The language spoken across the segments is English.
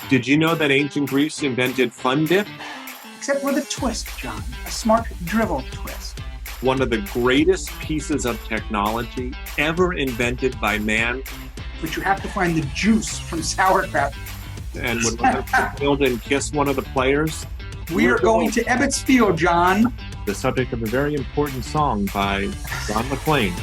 Did you know that ancient Greece invented fun dip? Except with a twist, John. A smart drivel twist. One of the greatest pieces of technology ever invented by man. But you have to find the juice from sauerkraut. And when one of them killed and kiss one of the players. We are going to Ebbets Field, John. The subject of a very important song by John McClane.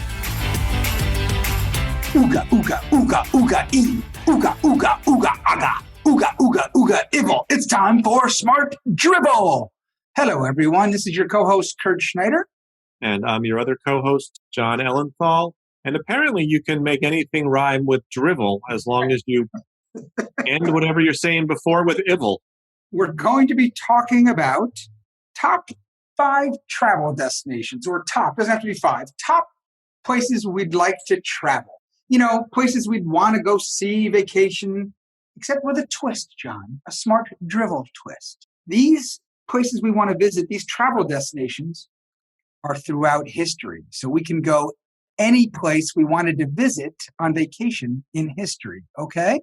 Ooga, ooga, ooga, ooga, ee. Ooga, ooga, ooga, aga. Ooga, ooga, ooga, evil. It's time for Smart Drivel. Hello, everyone. This is your co-host, Kurt Schneider. And I'm your other co-host, Jon Ellenthal. And apparently you can make anything rhyme with drivel as long as you end whatever you're saying before with evil. We're going to be talking about top 5 travel destinations, or doesn't have to be 5, top places we'd like to travel. You know, places we'd want to go see, vacation, except with a twist, John, a smart drivel twist. These places we want to visit, these travel destinations, are throughout history. So we can go any place we wanted to visit on vacation in history, okay?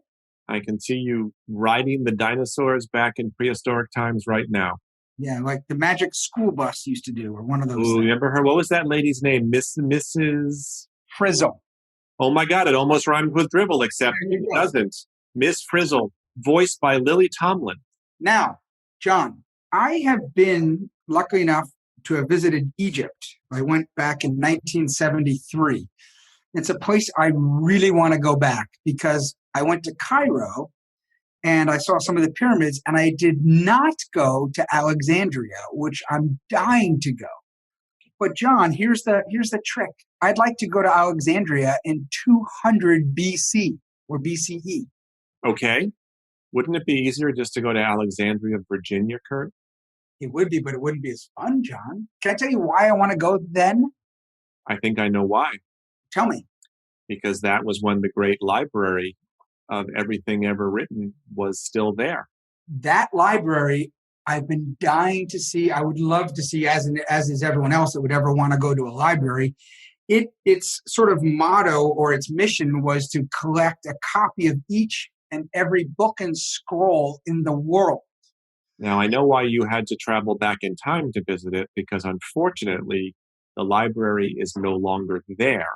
I can see you riding the dinosaurs back in prehistoric times right now. Yeah, like the magic school bus used to do, or one of those. Ooh, remember her? What was that lady's name? Mrs. Frizzle. Oh my God, it almost rhymed with drivel, except it doesn't. Miss Frizzle, voiced by Lily Tomlin. Now, John, I have been lucky enough to have visited Egypt. I went back in 1973. It's a place I really want to go back because I went to Cairo and I saw some of the pyramids, and I did not go to Alexandria, which I'm dying to go. But John, here's the trick. I'd like to go to Alexandria in 200 BC or BCE. Okay. Wouldn't it be easier just to go to Alexandria, Virginia, Kurt? It would be, but it wouldn't be as fun, John. Can I tell you why I want to go then? I think I know why. Tell me. Because that was when the great library of everything ever written was still there. That library I've been dying to see. I would love to see, as is everyone else that would ever want to go to a library. Its sort of motto or its mission was to collect a copy of each and every book and scroll in the world. Now, I know why you had to travel back in time to visit it, because unfortunately, the library is no longer there.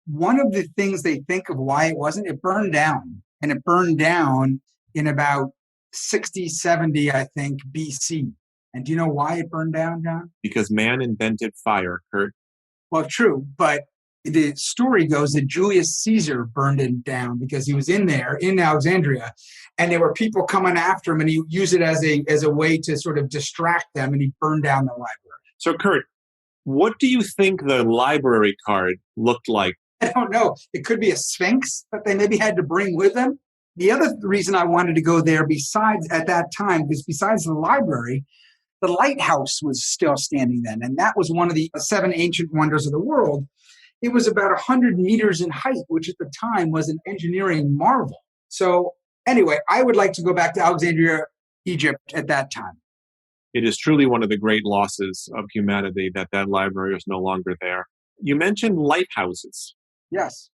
One of the things they think of why it burned down. And it burned down in about 60, 70, I think, BC. And do you know why it burned down, John? Because man invented fire, Kurt. Well, true, but the story goes that Julius Caesar burned it down because he was in there, in Alexandria, and there were people coming after him, and he used it as a way to sort of distract them, and he burned down the library. So, Kurt, what do you think the library card looked like? I don't know. It could be a sphinx that they maybe had to bring with them. The other reason I wanted to go there at that time, because besides the library, the lighthouse was still standing then. And that was one of the 7 ancient wonders of the world. It was about 100 meters in height, which at the time was an engineering marvel. So anyway, I would like to go back to Alexandria, Egypt at that time. It is truly one of the great losses of humanity that library is no longer there. You mentioned lighthouses. Yes.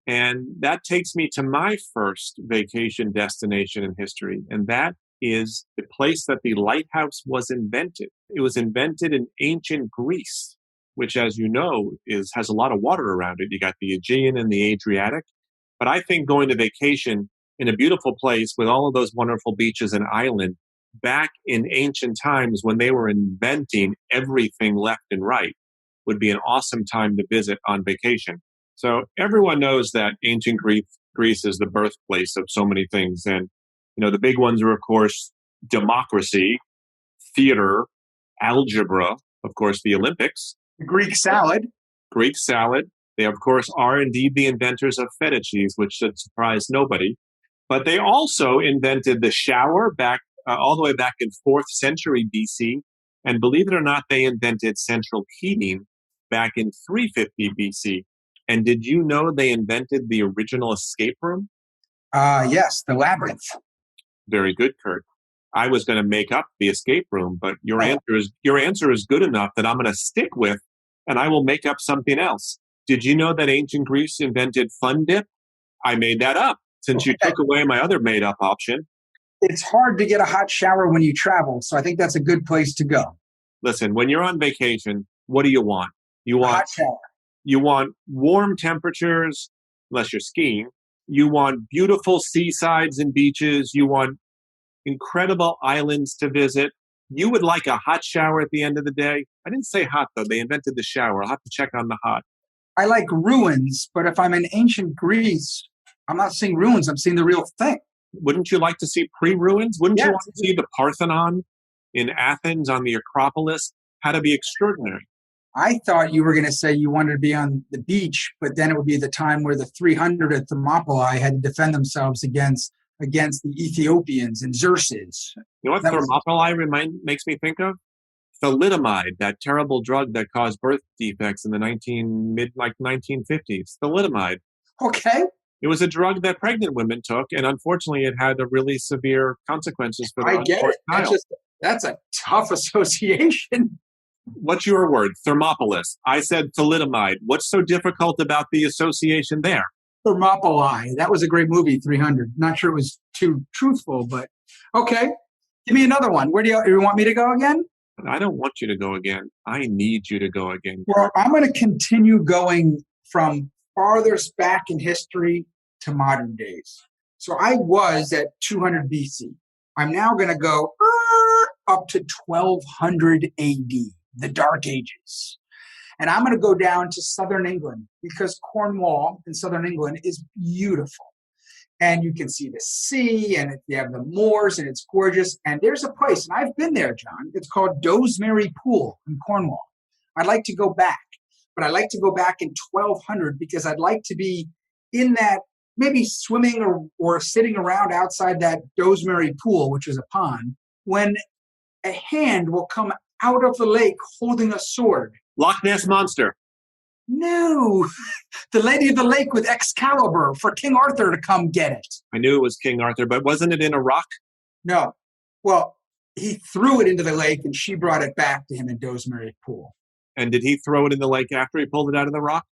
And that takes me to my first vacation destination in history, and that is the place that the lighthouse was invented. It was invented in ancient Greece, which, as you know, has a lot of water around it. You got the Aegean and the Adriatic. But I think going to vacation in a beautiful place with all of those wonderful beaches and island back in ancient times when they were inventing everything left and right would be an awesome time to visit on vacation. So everyone knows that ancient Greece is the birthplace of so many things. And, you know, the big ones are, of course, democracy, theater, algebra, of course, the Olympics. Greek salad. They, of course, are indeed the inventors of feta cheese, which should surprise nobody. But they also invented the shower back all the way back in 4th century BC. And believe it or not, they invented central heating back in 350 BC. And did you know they invented the original escape room? Yes, the labyrinth. Very good, Kurt. I was going to make up the escape room, but your answer is good enough that I'm going to stick with, and I will make up something else. Did you know that ancient Greece invented fun dip? I made that up since you took away my other made up option. it's hard to get a hot shower when you travel. So I think that's a good place to go. Listen, when you're on vacation, what do you want? You A want hot shower. you want warm temperatures, unless you're skiing. You want beautiful seasides and beaches. You want incredible islands to visit. You would like a hot shower at the end of the day. I didn't say hot, though. They invented the shower. I'll have to check on the hot. I like ruins, but if I'm in ancient Greece, I'm not seeing ruins. I'm seeing the real thing. Wouldn't you like to see pre-ruins? Wouldn't you Yes. want to see the Parthenon in Athens on the Acropolis? Had to be extraordinary. I thought you were going to say you wanted to be on the beach, but then it would be the time where the 300 at Thermopylae had to defend themselves against the Ethiopians and Xerxes. You know what That was- Thermopylae makes me think of? Thalidomide, that terrible drug that caused birth defects in the 1950s. Thalidomide. Okay. It was a drug that pregnant women took, and unfortunately, it had a really severe consequences for the I get it. child. That's a tough association. What's your word? Thermopolis. I said thalidomide. What's so difficult about the association there? Thermopylae. That was a great movie, 300. Not sure it was too truthful, but okay. Give me another one. Where do you want me to go again? I don't want you to go again. I need you to go again. Well, I'm going to continue going from farthest back in history to modern days. So I was at 200 BC. I'm now going to go up to 1200 AD, the Dark Ages. And I'm going to go down to southern England because Cornwall in southern England is beautiful. And you can see the sea and you have the moors and it's gorgeous. And there's a place, and I've been there, John. It's called Dozmerry Pool in Cornwall. I'd like to go back, but I'd like to go back in 1200 because I'd like to be in that, maybe swimming or sitting around outside that Dozmerry Pool, which is a pond, when a hand will come out of the lake holding a sword. Loch Ness Monster. No, the Lady of the Lake with Excalibur for King Arthur to come get it. I knew it was King Arthur, but wasn't it in a rock? No. Well, he threw it into the lake and she brought it back to him in Dozmerry Pool. And did he throw it in the lake after he pulled it out of the rock?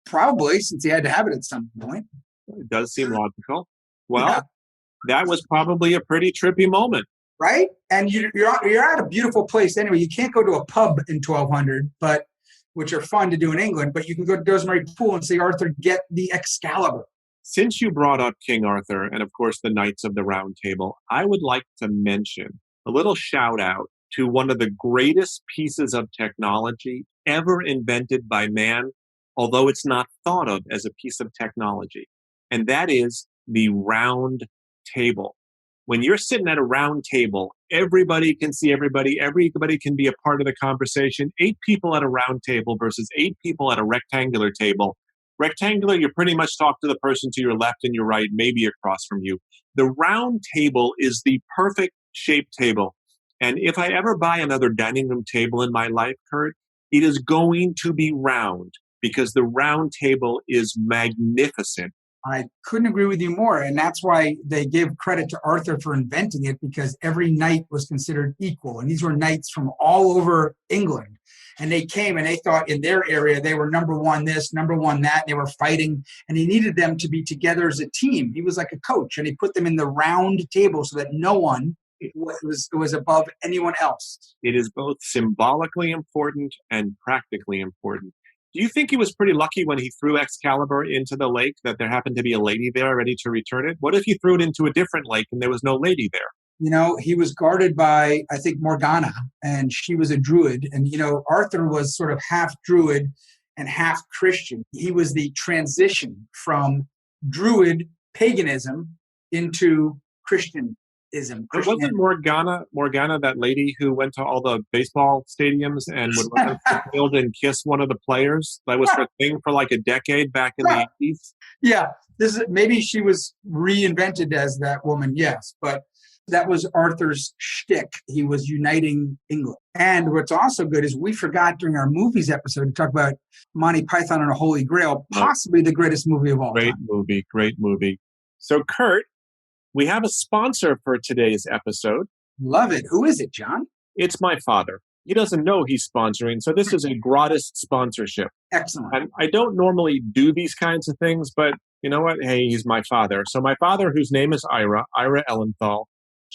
Probably, since he had to have it at some point. It does seem logical. Well, That was probably a pretty trippy moment. Right? And you're at a beautiful place anyway. You can't go to a pub in 1200, which are fun to do in England, but you can go to Dozmerry Pool and see Arthur get the Excalibur. Since you brought up King Arthur and, of course, the Knights of the Round Table, I would like to mention a little shout out to one of the greatest pieces of technology ever invented by man, although it's not thought of as a piece of technology. And that is the round table. When you're sitting at a round table, everybody can see everybody. Everybody can be a part of the conversation. 8 people at a round table versus 8 people at a rectangular table. Rectangular, you pretty much talk to the person to your left and your right, maybe across from you. The round table is the perfect shaped table. And if I ever buy another dining room table in my life, Kurt, it is going to be round because the round table is magnificent. I couldn't agree with you more. And that's why they give credit to Arthur for inventing it, because every knight was considered equal. And these were knights from all over England. And they came and they thought in their area, they were number one this, number one that. And they were fighting. And he needed them to be together as a team. He was like a coach. And he put them in the round table so that no one was above anyone else. It is both symbolically important and practically important. Do you think he was pretty lucky when he threw Excalibur into the lake that there happened to be a lady there ready to return it? What if he threw it into a different lake and there was no lady there? You know, he was guarded by, I think, Morgana, and she was a druid. And, you know, Arthur was sort of half druid and half Christian. He was the transition from druid paganism into Christianism. Wasn't Morgana that lady who went to all the baseball stadiums and would run up the field and kiss one of the players? That was her thing for like a decade back in the 80s. Yeah, maybe she was reinvented as that woman, yes, but that was Arthur's shtick. He was uniting England. And what's also good is we forgot during our movies episode to talk about Monty Python and the Holy Grail, possibly the greatest movie of all time. Great movie. So, Kurt, we have a sponsor for today's episode. Love it. Who is it, John? It's my father. He doesn't know he's sponsoring, so this is a gratis sponsorship. Excellent. I don't normally do these kinds of things, but you know what? Hey, he's my father. So my father, whose name is Ira Ellenthal,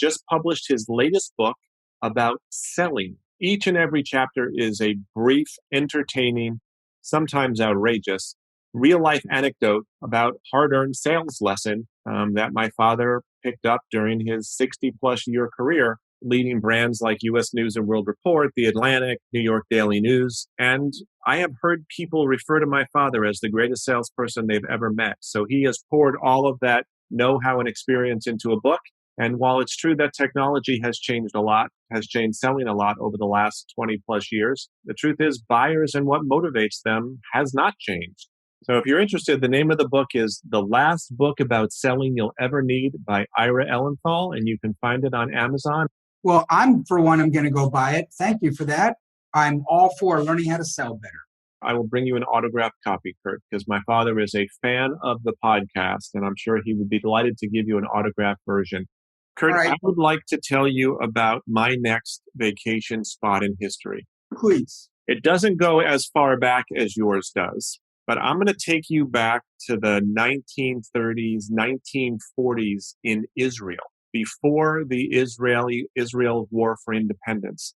just published his latest book about selling. Each and every chapter is a brief, entertaining, sometimes outrageous, real-life anecdote about hard-earned sales lesson that my father picked up during his 60-plus year career, leading brands like U.S. News and World Report, The Atlantic, New York Daily News. And I have heard people refer to my father as the greatest salesperson they've ever met. So he has poured all of that know-how and experience into a book. And while it's true that technology has changed a lot, has changed selling a lot over the last 20 plus years, the truth is buyers and what motivates them has not changed. So if you're interested, the name of the book is The Last Book About Selling You'll Ever Need by Ira Ellenthal, and you can find it on Amazon. Well, I'm going to go buy it. Thank you for that. I'm all for learning how to sell better. I will bring you an autographed copy, Kurt, because my father is a fan of the podcast, and I'm sure he would be delighted to give you an autographed version. Kurt, Right. I would like to tell you about my next vacation spot in history. Please. It doesn't go as far back as yours does, but I'm going to take you back to the 1930s, 1940s in Israel, before the Israel War for Independence.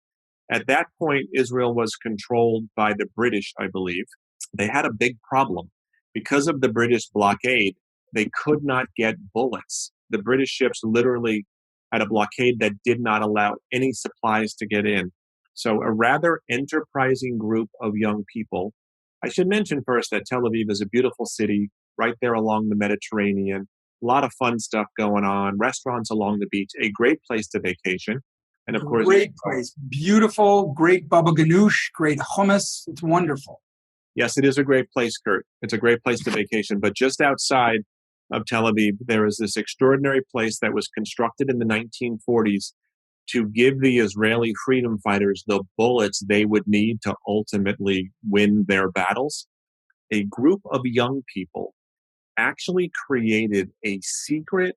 At that point, Israel was controlled by the British, I believe. They had a big problem. Because of the British blockade, they could not get bullets. The British ships literally had a blockade that did not allow any supplies to get in. So a rather enterprising group of young people. I should mention first that Tel Aviv is a beautiful city right there along the Mediterranean. A lot of fun stuff going on, restaurants along the beach, a great place to vacation. And of course, great place, beautiful, great baba ganoush, great hummus. It's wonderful. Yes, it is a great place, Kurt. It's a great place to vacation. But just outside of Tel Aviv, there is this extraordinary place that was constructed in the 1940s to give the Israeli freedom fighters the bullets they would need to ultimately win their battles. A group of young people actually created a secret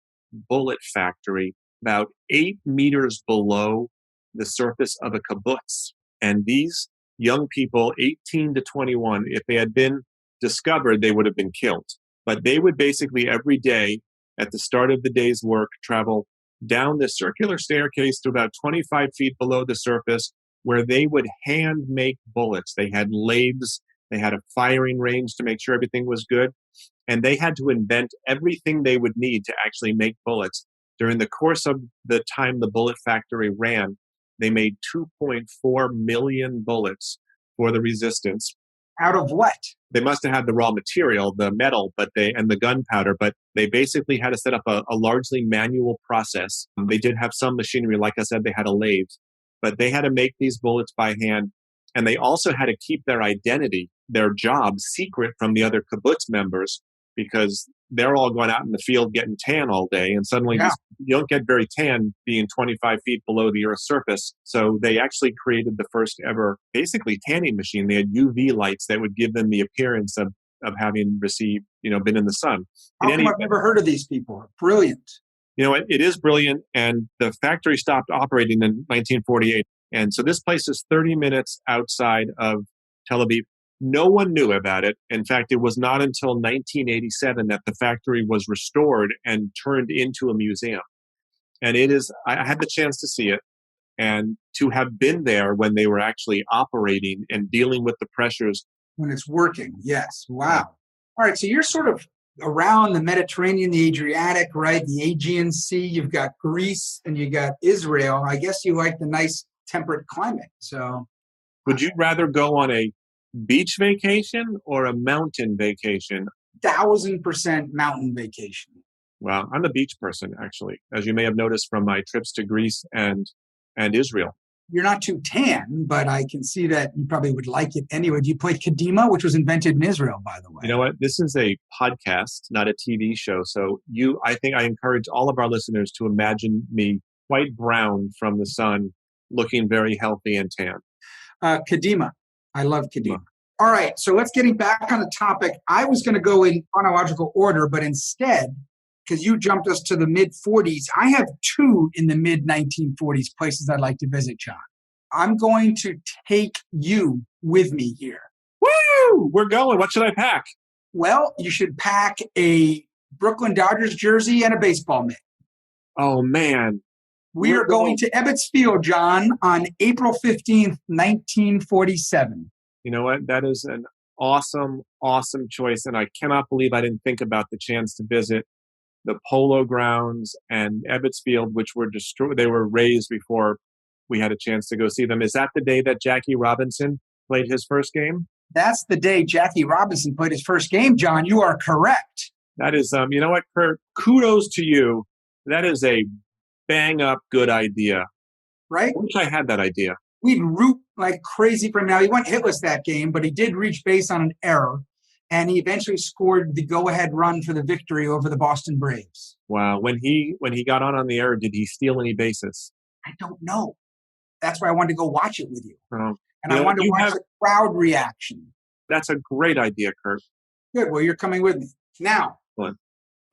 bullet factory about 8 meters below the surface of a kibbutz. And these young people, 18 to 21, if they had been discovered, they would have been killed. But they would basically every day at the start of the day's work travel down this circular staircase to about 25 feet below the surface where they would hand make bullets. They had lathes, they had a firing range to make sure everything was good. And they had to invent everything they would need to actually make bullets. During the course of the time the bullet factory ran, they made 2.4 million bullets for the resistance. Out of what? They must have had the raw material, the metal, and the gunpowder, but they basically had to set up a largely manual process. They did have some machinery. Like I said, they had a lathe, but they had to make these bullets by hand. And they also had to keep their identity, their job, secret from the other kibbutz members, because they're all going out in the field getting tan all day. And suddenly you don't get very tan being 25 feet below the Earth's surface. So they actually created the first ever, basically, tanning machine. They had UV lights that would give them the appearance of having received, been in the sun. How come I've never heard of these people? Brilliant. It is brilliant. And the factory stopped operating in 1948. And so this place is 30 minutes outside of Tel Aviv. No one knew about it. In fact, it was not until 1987 that the factory was restored and turned into a museum. And I had the chance to see it and to have been there when they were actually operating and dealing with the pressures. When it's working, yes. Wow. All right, so you're sort of around the Mediterranean, the Adriatic, right? The Aegean Sea. You've got Greece and you got Israel. I guess you like the nice temperate climate. So, would you rather go on a beach vacation or a mountain vacation? 1,000% mountain vacation. Well, I'm a beach person, actually, as you may have noticed from my trips to Greece and Israel. You're not too tan, but I can see that you probably would like it anyway. Do you play Kadima, which was invented in Israel, by the way? You know what? This is a podcast, not a TV show. So I think I encourage all of our listeners to imagine me quite brown from the sun, looking very healthy and tan. Kadima. I love Kadima. All right, so let's getting back on the topic. I was going to go in chronological order, but instead, because you jumped us to the mid-40s, I have 2 in the mid-1940s places I'd like to visit, Jon. I'm going to take you with me here. Woo! We're going. What should I pack? Well, you should pack a Brooklyn Dodgers jersey and a baseball mitt. Oh, man. We are going to Ebbets Field, John, on April 15th, 1947. You know what? That is an awesome, awesome choice. And I cannot believe I didn't think about the chance to visit the Polo Grounds and Ebbets Field, which were destroyed. They were razed before we had a chance to go see them. Is that the day that Jackie Robinson played his first game? That's the day Jackie Robinson played his first game, John. You are correct. That is, you know what, Kurt? Kudos to you. That is a bang up good idea. Right? I wish I had that idea. We'd root like crazy for him. Now, he went hitless that game, but he did reach base on an error, and he eventually scored the go-ahead run for the victory over the Boston Braves. Wow. When he got on the error, did he steal any bases? I don't know. That's why I wanted to go watch it with you. Oh. And I wanted to watch the crowd reaction. That's a great idea, Kurt. Good. Well, you're coming with me. Now, What?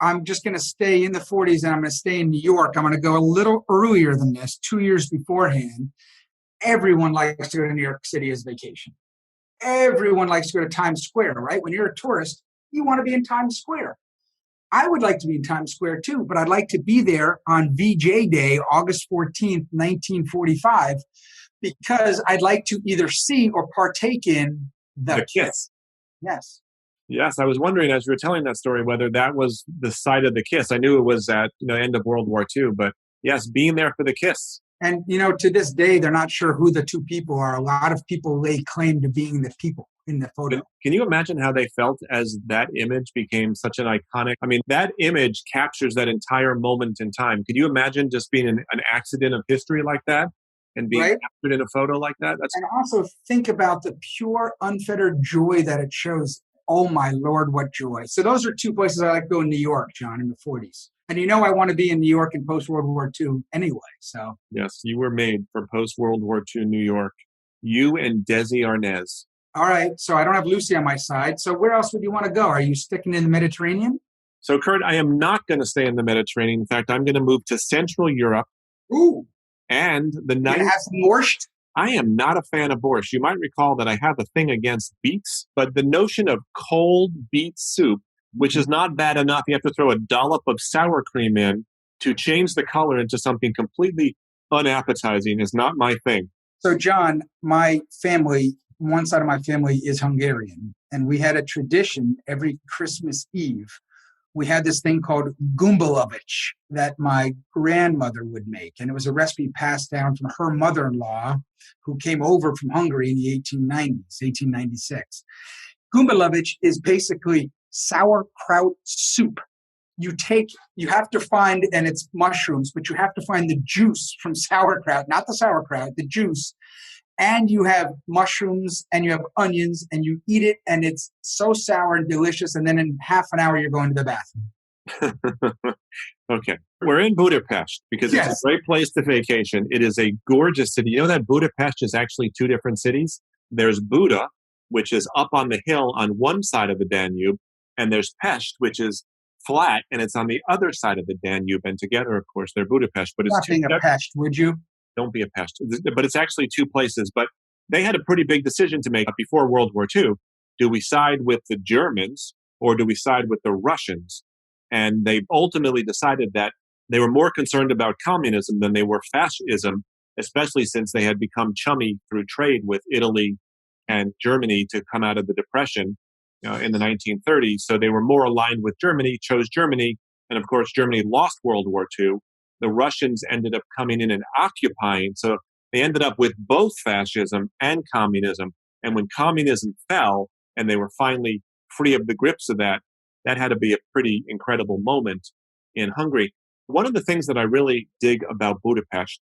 I'm just going to stay in the 40s, and I'm going to stay in New York. I'm going to go a little earlier than this, 2 years beforehand. Everyone likes to go to New York City as vacation. Everyone likes to go to Times Square, right? When you're a tourist, you want to be in Times Square. I would like to be in Times Square too, but I'd like to be there on VJ Day, August 14th, 1945, because I'd like to either see or partake in the kiss. Yes. Yes, I was wondering as you were telling that story whether that was the site of the kiss. I knew it was at end of World War II, but yes, being there for the kiss. And, to this day, they're not sure who the two people are. A lot of people lay claim to being the people in the photo. Can you imagine how they felt as that image became such an iconic? I mean, that image captures that entire moment in time. Could you imagine just being an accident of history like that and being captured in a photo like that? And also think about the pure, unfettered joy that it shows. Oh, my Lord, what joy. So those are two places I like to go in New York, John, in the 40s. And I want to be in New York in post-World War II anyway. So yes, you were made for post-World War II New York. You and Desi Arnaz. All right. So I don't have Lucy on my side. So where else would you want to go? Are you sticking in the Mediterranean? So, Kurt, I am not going to stay in the Mediterranean. In fact, I'm going to move to Central Europe. Ooh. And you have some borscht? I am not a fan of borscht. You might recall that I have a thing against beets, but the notion of cold beet soup, which is not bad enough, you have to throw a dollop of sour cream in to change the color into something completely unappetizing, is not my thing. So, John, my family, one side of my family is Hungarian, and we had a tradition every Christmas Eve. We had this thing called gumbalovich that my grandmother would make. And it was a recipe passed down from her mother-in-law who came over from Hungary in the 1890s, 1896. Gumbalovich is basically sauerkraut soup. You have to find, and it's mushrooms, but you have to find the juice from sauerkraut, not the sauerkraut, the juice. And you have mushrooms and you have onions and you eat it and it's so sour and delicious. And then in half an hour, you're going to the bathroom. Okay. We're in Budapest because it's a great place to vacation. It is a gorgeous city. You know that Budapest is actually two different cities? There's Buda, which is up on the hill on one side of the Danube, and there's Pest, which is flat and it's on the other side of the Danube. And together, of course, they're Budapest. But it's nothing a Pest, would you? Don't be a pest. But it's actually two places. But they had a pretty big decision to make before World War II. Do we side with the Germans or do we side with the Russians? And they ultimately decided that they were more concerned about communism than they were fascism, especially since they had become chummy through trade with Italy and Germany to come out of the Depression in the 1930s. So they were more aligned with Germany, chose Germany. And of course, Germany lost World War II. The Russians ended up coming in and occupying. So they ended up with both fascism and communism. And when communism fell and they were finally free of the grips of that, that had to be a pretty incredible moment in Hungary. One of the things that I really dig about Budapest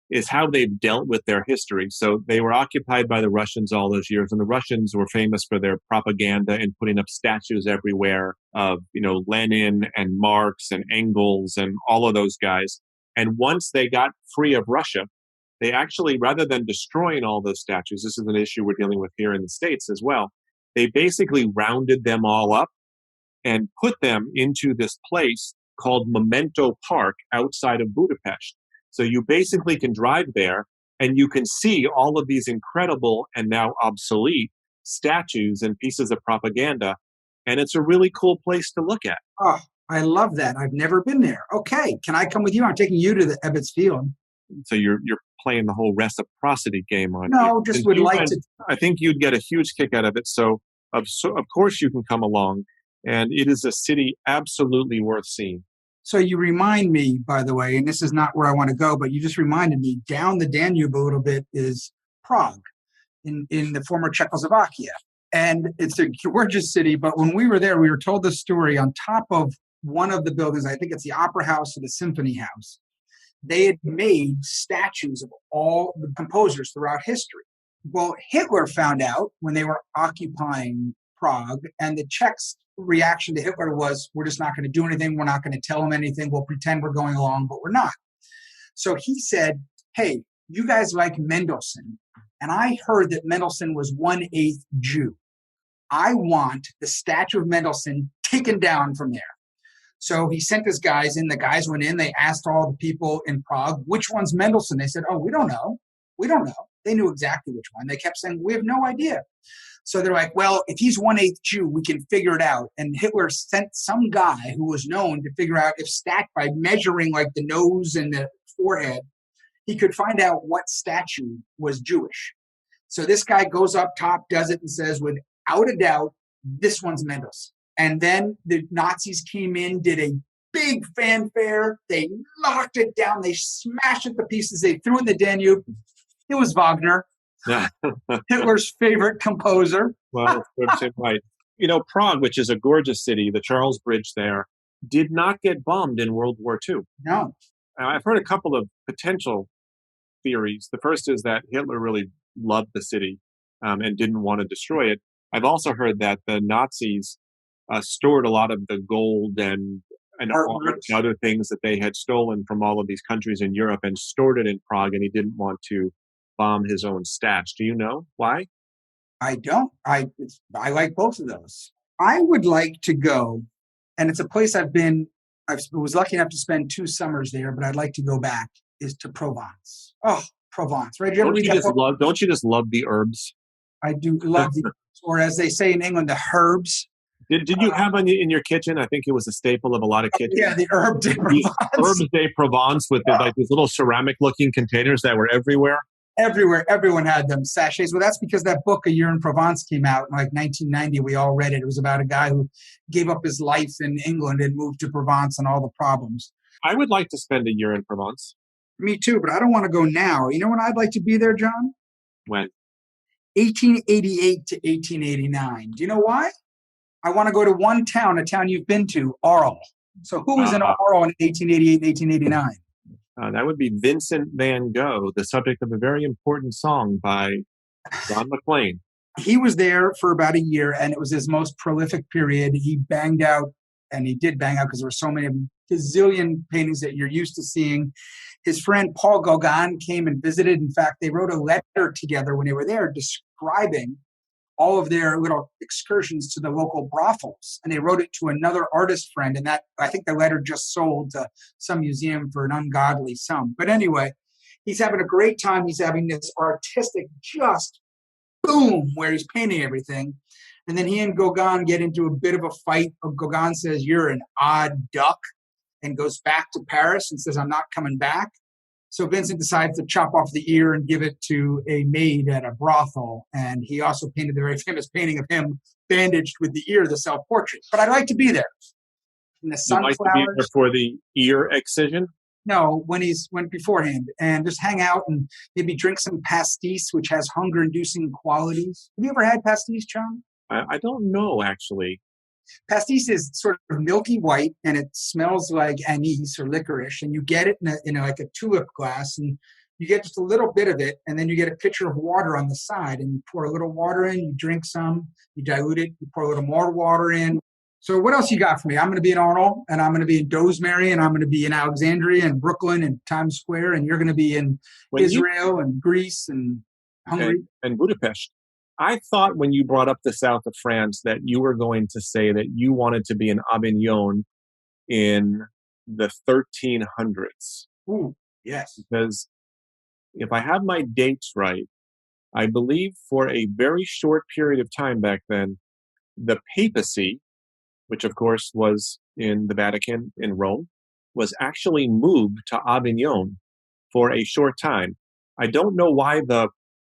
is how they've dealt with their history. So they were occupied by the Russians all those years, and the Russians were famous for their propaganda and putting up statues everywhere of, Lenin and Marx and Engels and all of those guys. And once they got free of Russia, they actually, rather than destroying all those statues, this is an issue we're dealing with here in the States as well, they basically rounded them all up and put them into this place called Memento Park outside of Budapest. So you basically can drive there and you can see all of these incredible and now obsolete statues and pieces of propaganda. And it's a really cool place to look at. Oh, I love that. I've never been there. Okay, can I come with you? I'm taking you to the Ebbets Field. So you're playing the whole reciprocity game on here. No, just Since would you like went, to. I think you'd get a huge kick out of it. So of course you can come along, and it is a city absolutely worth seeing. So you remind me, by the way, and this is not where I want to go, but you just reminded me down the Danube a little bit is Prague in the former Czechoslovakia. And it's a gorgeous city. But when we were there, we were told this story on top of one of the buildings. I think it's the Opera House or the Symphony House. They had made statues of all the composers throughout history. Well, Hitler found out when they were occupying Prague, and the Czechs' reaction to Hitler was, we're just not going to do anything. We're not going to tell him anything. We'll pretend we're going along, but we're not. So he said, hey, you guys like Mendelssohn. And I heard that Mendelssohn was 1/8 Jew. I want the statue of Mendelssohn taken down from there. So he sent his guys in. The guys went in. They asked all the people in Prague, which one's Mendelssohn? They said, oh, we don't know. We don't know. They knew exactly which one. They kept saying, we have no idea. So they're like, well, if he's 1/8 Jew, we can figure it out. And Hitler sent some guy who was known to figure out if by measuring like the nose and the forehead, he could find out what statue was Jewish. So this guy goes up top, does it, and says, without a doubt, this one's Mendelssohn. And then the Nazis came in, did a big fanfare. They knocked it down. They smashed it to pieces. They threw in the Danube. It was Wagner, Hitler's favorite composer. Well, right. Prague, which is a gorgeous city, the Charles Bridge there, did not get bombed in World War II. No. I've heard a couple of potential theories. The first is that Hitler really loved the city and didn't want to destroy it. I've also heard that the Nazis stored a lot of the gold and other things that they had stolen from all of these countries in Europe and stored it in Prague, and he didn't want to bomb his own stash. Do you know why? I don't. I like both of those. I would like to go, and it's a place I was lucky enough to spend 2 summers there, but I'd like to go back, is to Provence. Oh, Provence, right? Don't you just love the herbs? I do love the, or as they say in England, the herbs. Did you have in your kitchen? I think it was a staple of a lot of kitchens. Yeah, the herb de Provence. Herbs de Provence with like these little ceramic-looking containers that were everywhere. Everywhere, everyone had them, sachets. Well, that's because that book, A Year in Provence, came out in like 1990. We all read it. It was about a guy who gave up his life in England and moved to Provence and all the problems. I would like to spend a year in Provence. Me too, but I don't want to go now. You know when I'd like to be there, John? When? 1888 to 1889. Do you know why? I want to go to one town, a town you've been to, Arles. So who was in Arles in 1888 and 1889? That would be Vincent van Gogh, the subject of a very important song by John McClane. He was there for about a year, and it was his most prolific period. He banged out, and he did bang out because there were so many gazillion paintings that you're used to seeing. His friend Paul Gauguin came and visited. In fact, they wrote a letter together when they were there describing all of their little excursions to the local brothels. And they wrote it to another artist friend. And that, I think the letter just sold to some museum for an ungodly sum. But anyway, he's having a great time. He's having this artistic just boom where he's painting everything. And then he and Gauguin get into a bit of a fight. Gauguin says, you're an odd duck, and goes back to Paris and says, I'm not coming back. So Vincent decides to chop off the ear and give it to a maid at a brothel. And he also painted the very famous painting of him bandaged with the ear, the self-portrait. But I'd like to be there. In the sunflowers. You'd like to be there for the ear excision? No, when he's went beforehand, and just hang out and maybe drink some pastis, which has hunger-inducing qualities. Have you ever had pastis, John? I don't know, actually. Pastis is sort of milky white, and it smells like anise or licorice, and you get it in like a tulip glass, and you get just a little bit of it, and then you get a pitcher of water on the side, and you pour a little water in, you drink some, you dilute it, you pour a little more water in. So what else you got for me? I'm going to be in Arnold, and I'm going to be in Dozmary, and I'm going to be in Alexandria and Brooklyn and Times Square, and you're going to be in Israel and Greece and Hungary. And Budapest. I thought when you brought up the south of France that you were going to say that you wanted to be in Avignon in the 1300s. Ooh, yes. Because if I have my dates right, I believe for a very short period of time back then, the papacy which of course was in the Vatican in Rome, was actually moved to Avignon for a short time. I don't know why the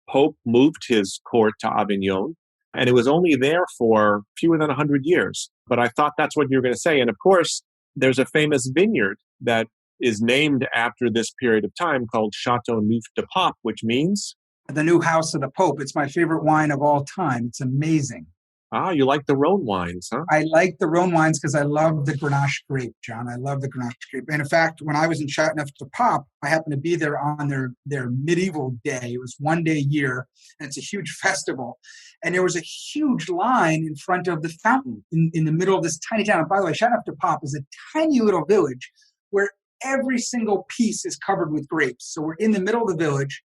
Pope moved his court to Avignon, and it was only there for fewer than 100 years. But I thought that's what you were going to say. And of course, there's a famous vineyard that is named after this period of time called Chateau Neuf de Pape, which means? The new house of the Pope. It's my favorite wine of all time. It's amazing. Ah, you like the Rhone wines, huh? I like the Rhone wines because I love the Grenache grape, John. I love the Grenache grape. And in fact, when I was in Chateau Neuf de Pape, I happened to be there on their medieval day. It was one day a year, and it's a huge festival. And there was a huge line in front of the fountain in the middle of this tiny town. And by the way, Chateau Neuf de Pape is a tiny little village where every single piece is covered with grapes. So we're in the middle of the village.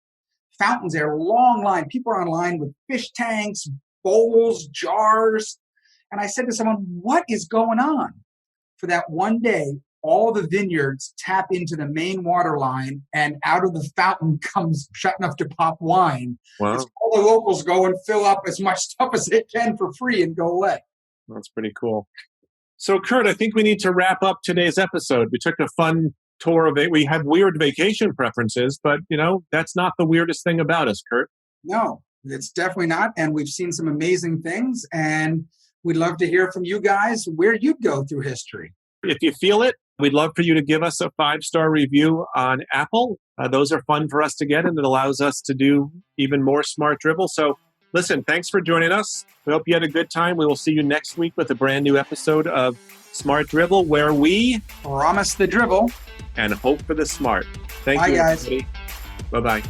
Fountains there, long line. People are online with fish tanks, bowls, jars. And I said to someone, what is going on? For that one day, all the vineyards tap into the main water line, and out of the fountain comes Chateau Neuf de Pape wine. Wow. So all the locals go and fill up as much stuff as they can for free and go away. That's pretty cool. So, Kurt, I think we need to wrap up today's episode. We took a fun tour of it. We have weird vacation preferences, but, that's not the weirdest thing about us, Kurt. No, it's definitely not. And we've seen some amazing things, and we'd love to hear from you guys where you'd go through history. If you feel it, we'd love for you to give us a 5-star review on Apple. Those are fun for us to get, and it allows us to do even more Smart Drivel. So listen, thanks for joining us. We hope you had a good time. We will see you next week with a brand new episode of Smart Drivel, where we promise the drivel and hope for the smart. Thank Bye, you, guys. everybody. Bye-bye.